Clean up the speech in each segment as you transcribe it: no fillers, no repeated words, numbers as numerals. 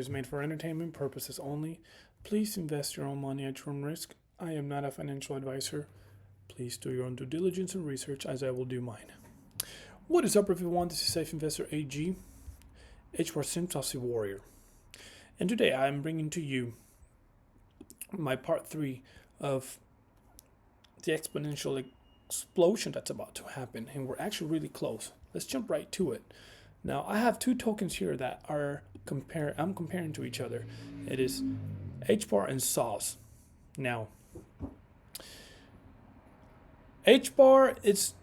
is made for entertainment purposes only. Please invest your own money at your own risk. I am not a financial advisor. Please do your own due diligence and research as I will do mine. What is up, everyone? This is Safe Investor AG, HBAR Sauceinu Warrior. And today I am bringing to you my part 3 of the exponential explosion that's about to happen. And we're actually really close. Let's jump right to it. Now, I have two tokens here that I'm comparing to each other. It is HBAR and SAUS. Now, HBAR, it's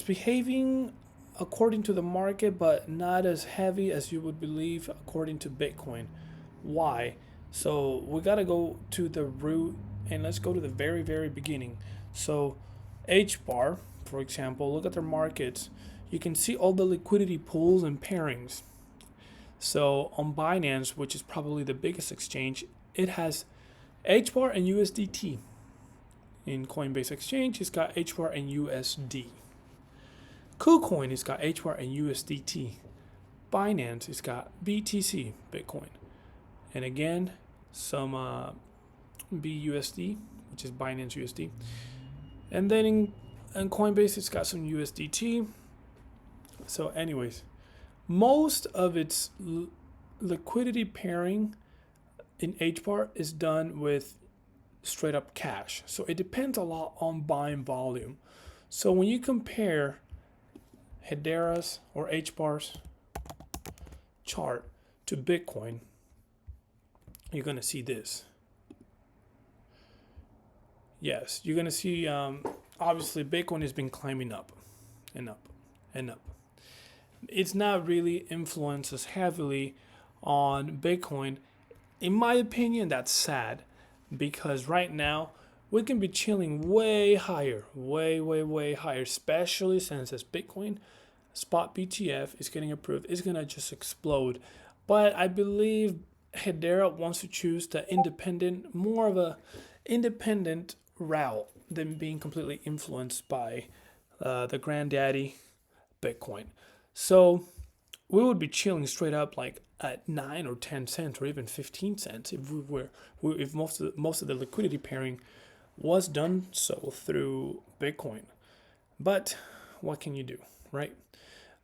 behaving according to the market, but not as heavy as you would believe according to Bitcoin. Why? So we got to go to the root, and let's go to the very, very beginning. So HBAR, for example, look at their markets. You can see all the liquidity pools and pairings. So on Binance, which is probably the biggest exchange, it has HBAR and USDT. In Coinbase Exchange, it's got HBAR and USD. KuCoin, it's got HBAR and USDT. Binance, it's got BTC, Bitcoin. And again, some BUSD, which is Binance USD. And then in Coinbase, it's got some USDT. So anyways, most of its liquidity pairing in HBAR is done with straight up cash. So it depends a lot on buying volume. So when you compare Hedera's or HBAR's chart to Bitcoin, you're going to see this. Yes, you're going to see, obviously, Bitcoin has been climbing up and up and up. It's not really influenced as heavily on Bitcoin. In my opinion, that's sad, because right now we can be chilling way higher, way higher, especially since as Bitcoin spot BTF is getting approved, it's going to just explode. But I believe Hedera wants to choose the independent, more of a independent route than being completely influenced by the granddaddy Bitcoin. So we would be chilling straight up like at 9 or 10 cents or even 15 cents if most of the liquidity pairing was done so through Bitcoin. But what can you do, right?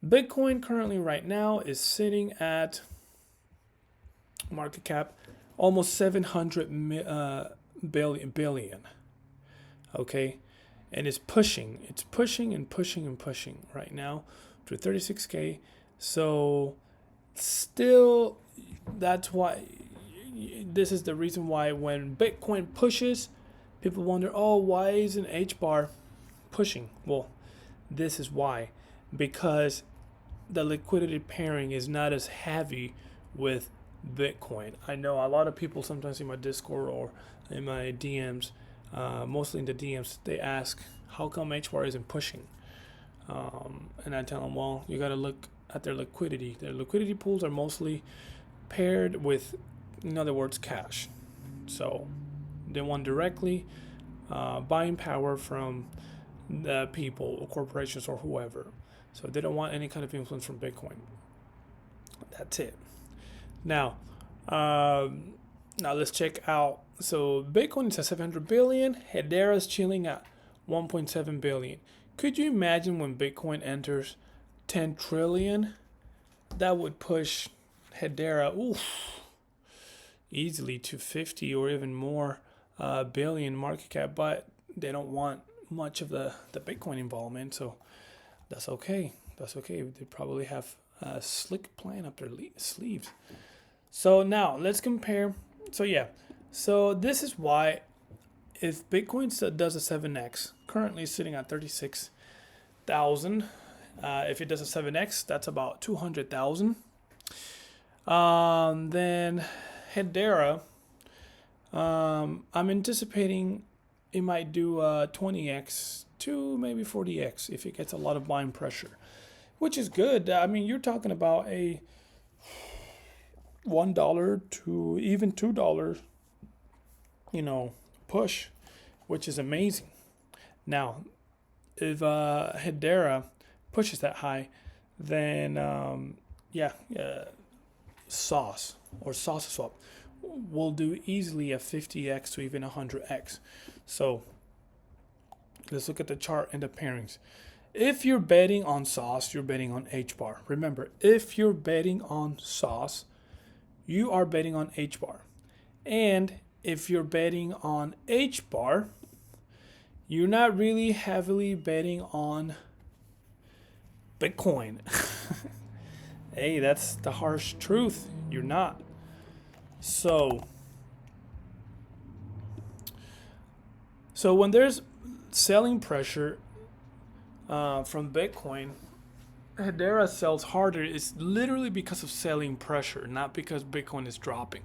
Bitcoin currently right now is sitting at market cap almost 700 billion. Okay, and it's pushing right now to 36K. So still, that's why this is the reason why when Bitcoin pushes, people wonder, oh, why isn't HBAR pushing? Well, this is why, because the liquidity pairing is not as heavy with Bitcoin. I know a lot of people sometimes in my Discord or in my DMs, mostly in the DMs, they ask, how come HBAR isn't pushing? And I tell them, well, you got to look at their liquidity. Their liquidity pools are mostly paired with, in other words, cash. So they want directly buying power from the people or corporations or whoever. So they don't want any kind of influence from Bitcoin. That's it. Now let's check out. So Bitcoin is at 700 billion. Hedera is chilling at 1.7 billion. Could you imagine when Bitcoin enters 10 trillion? That would push Hedera easily to 50 or even more billion market cap, but they don't want much of the Bitcoin involvement, so that's okay. That's okay. They probably have a slick plan up their sleeves. So now let's compare. So this is why if Bitcoin does a 7x, currently sitting at 36,000. If it does a 7x, that's about 200,000. Then Hedera, I'm anticipating it might do 20x to maybe 40x if it gets a lot of buying pressure, which is good. I mean, you're talking about a $1 to even $2, push, which is amazing. Now, if Hedera pushes that high, then sauce or sauce swap will do easily a 50x to even 100x. So let's look at the chart and the pairings. If you're betting on sauce, you're betting on HBAR. Remember, if you're betting on sauce, you are betting on HBAR. And if you're betting on HBAR, you're not really heavily betting on Bitcoin. Hey, that's the harsh truth. You're not. So when there's selling pressure from Bitcoin, Hedera sells harder. It's literally because of selling pressure, not because Bitcoin is dropping.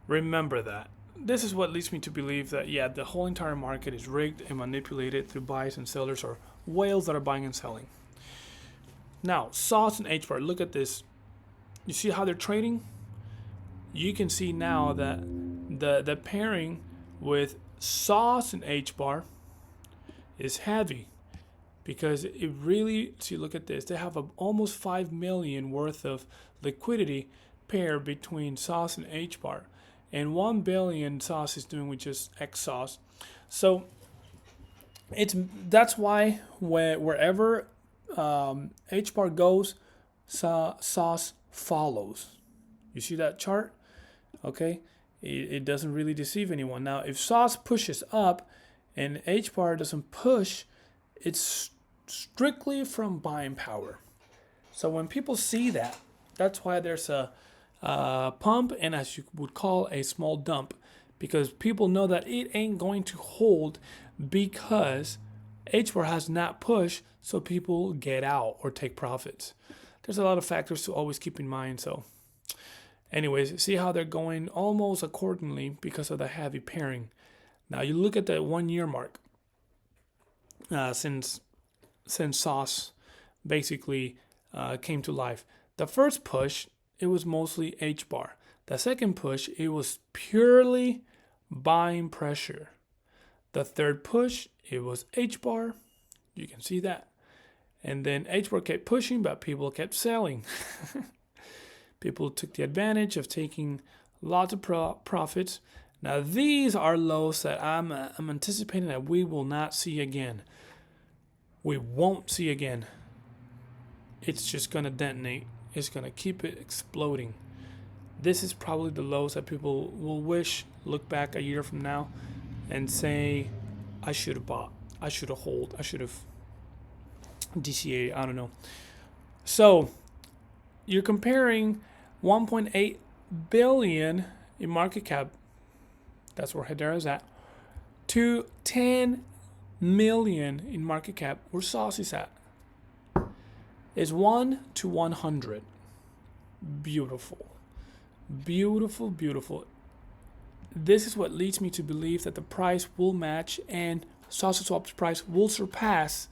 Remember that. This is what leads me to believe that, yeah, the whole entire market is rigged and manipulated through buyers and sellers, or whales that are buying and selling. Now, sauce and HBAR, look at this. You see how they're trading? You can see now that the pairing with sauce and HBAR is heavy, because it really, see, look at this. They have almost 5 million worth of liquidity pair between sauce and HBAR, and 1 billion sauce is doing with just X sauce. So that's why wherever HBAR goes, sauce follows. You see that chart? Okay, it doesn't really deceive anyone. Now, if sauce pushes up and HBAR doesn't push, it's strictly from buying power. So when people see that, that's why there's a pump and, as you would call, a small dump, because people know that it ain't going to hold because HBAR has not pushed, so people get out or take profits. There's a lot of factors to always keep in mind. So anyways, see how they're going almost accordingly because of the heavy pairing. Now you look at the 1 year mark since sauce basically came to life. The first push, it was mostly HBAR. The second push, it was purely buying pressure. The third push, it was HBAR. You can see that. And then HBAR kept pushing, but people kept selling. People took the advantage of taking lots of profits. Now these are lows that I'm anticipating that we will not see again. We won't see again. It's just going to detonate. It's going to keep it exploding. This is probably the lows that people will look back a year from now and say, I should have bought, I should have hold, I should have DCA, I don't know. So you're comparing 1.8 billion in market cap, that's where Hedera is at, to 10 million in market cap, where sauce is at. Is 1 to 100. Beautiful. Beautiful, beautiful. This is what leads me to believe that the price will match and Sauce Swap's price will surpass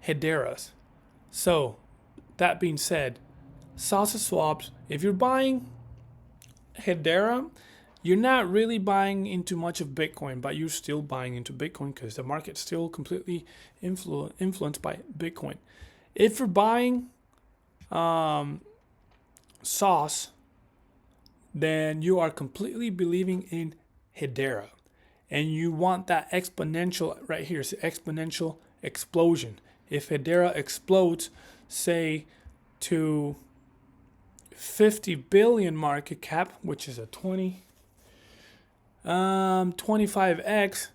Hedera's. So, that being said, Sauce Swaps, if you're buying Hedera, you're not really buying into much of Bitcoin, but you're still buying into Bitcoin because the market's still completely influenced by Bitcoin. If you're buying sauce, then you are completely believing in Hedera. And you want that exponential, right here, it's the exponential explosion. If Hedera explodes, say, to 50 billion market cap, which is a 25x,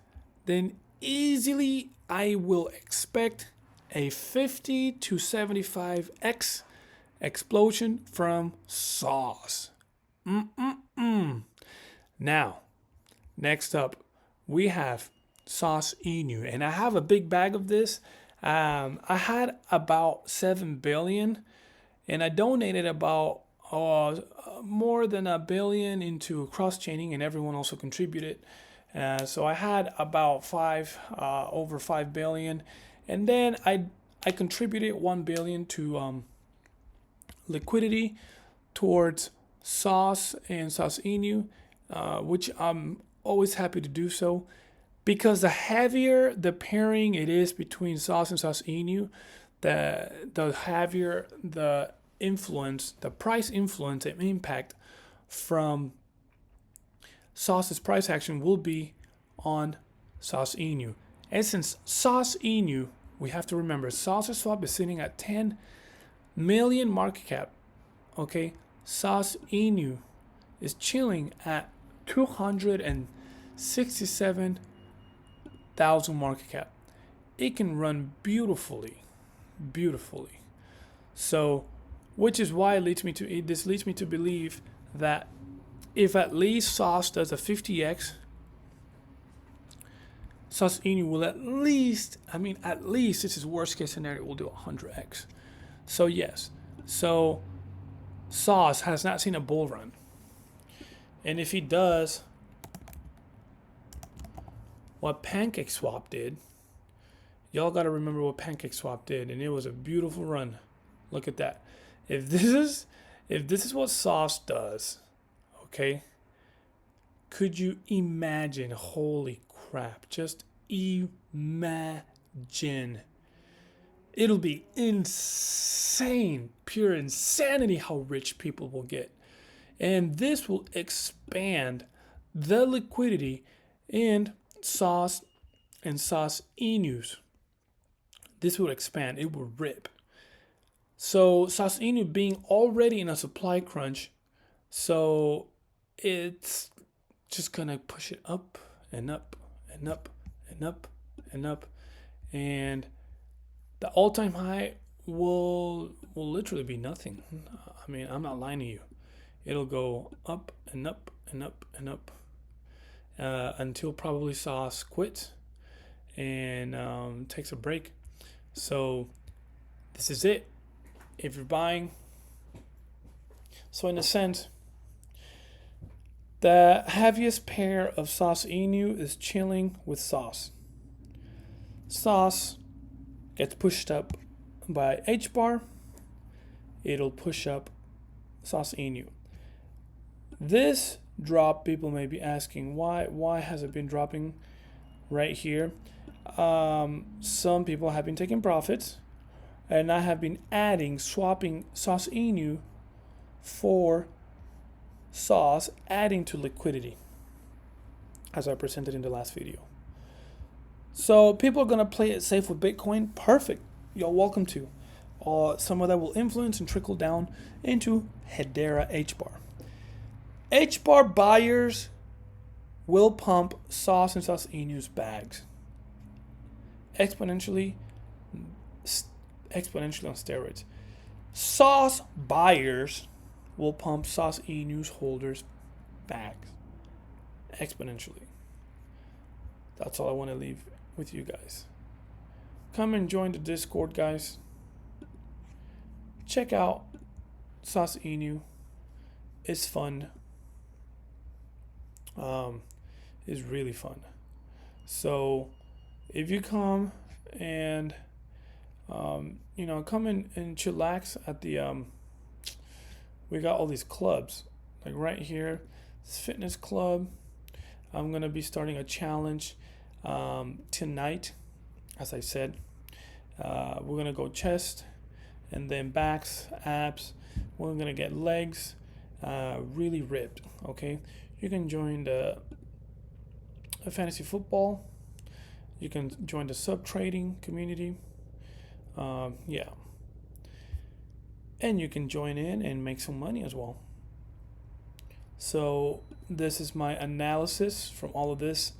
then easily I will expect a 50 to 75x explosion from sauce. Now, next up, we have sauceinu, and I have a big bag of this. I had about 7 billion, and I donated about more than $1 billion into cross-chaining, and everyone also contributed. So I had about over 5 billion, and then I contributed 1 billion to liquidity towards sauce and sauceinu, which I'm always happy to do so, because the heavier the pairing it is between sauce and sauceinu, the heavier the influence, the price influence and impact from sauce's price action will be on sauceinu. And since sauceinu, we have to remember, sauceinu is sitting at 10 million market cap. Okay, sauceinu is chilling at 267,000 market cap. It can run beautifully. So, which is why this leads me to believe that if at least Sauce does a 50x, sauceinu will at least, this is worst case scenario, will do 100x. So yes, so Sauce has not seen a bull run. And if he does what PancakeSwap did, y'all got to remember what PancakeSwap did, and it was a beautiful run. Look at that. If this is what Sauce does, okay, could you imagine? Holy crap, just imagine. It'll be insane, pure insanity how rich people will get. And this will expand the liquidity in Sauce and sauceinus. This will expand, it will rip. So sauceinu being already in a supply crunch, so it's just gonna push it up and up and up and up and up, and the all-time high will literally be nothing. I mean, I'm not lying to you. It'll go up and up and up and up until probably Sauce quits and takes a break. So this is it. If you're buying, so in a sense, the heaviest pair of sauceinu is chilling with Sauce. Sauce gets pushed up by HBAR, it'll push up sauceinu. This drop, people may be asking, why has it been dropping right here? Some people have been taking profits, and I have been swapping sauceinu for Sauce, adding to liquidity, as I presented in the last video. So people are going to play it safe with Bitcoin. Perfect. You're welcome to. Some of that will influence and trickle down into Hedera HBAR. HBAR buyers will pump Sauce and sauceinu's bags exponentially on steroids. Sauce buyers will pump sauceinu's holders bags exponentially. That's all I want to leave with you guys. Come and join the Discord, guys. Check out sauceinu. It's fun. It's really fun. So if you come and come in and chillax at the we got all these clubs, like right here, this fitness club. I'm gonna be starting a challenge tonight, as I said. We're gonna go chest and then backs, abs. We're gonna get legs really ripped. Okay, you can join the fantasy football. You can join the sub trading community. Yeah, and you can join in and make some money as well. So this is my analysis from all of this.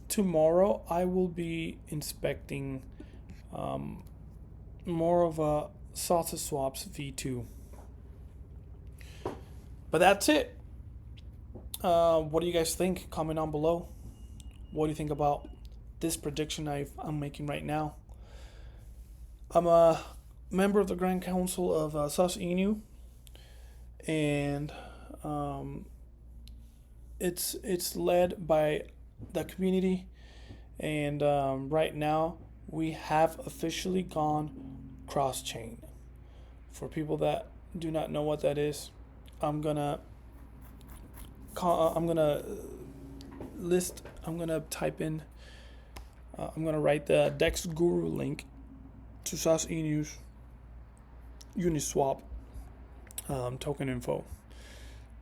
Tomorrow I will be inspecting more of a Salsa Swaps V2. But that's it. What do you guys think? Comment down below. What do you think about this prediction I'm making right now? I'm a member of the Grand Council of sauceinu, and it's led by the community, and right now we have officially gone cross-chain. For people that do not know what that is, I'm gonna write the Dex Guru link to sauceinu's uniswap token info.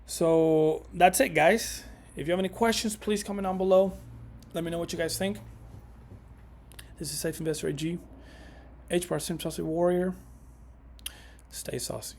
So that's it, guys. If you have any questions, please comment down below. Let me know what you guys think. This is Safe Investor AG, HBAR Sim Saucy Warrior. Stay saucy.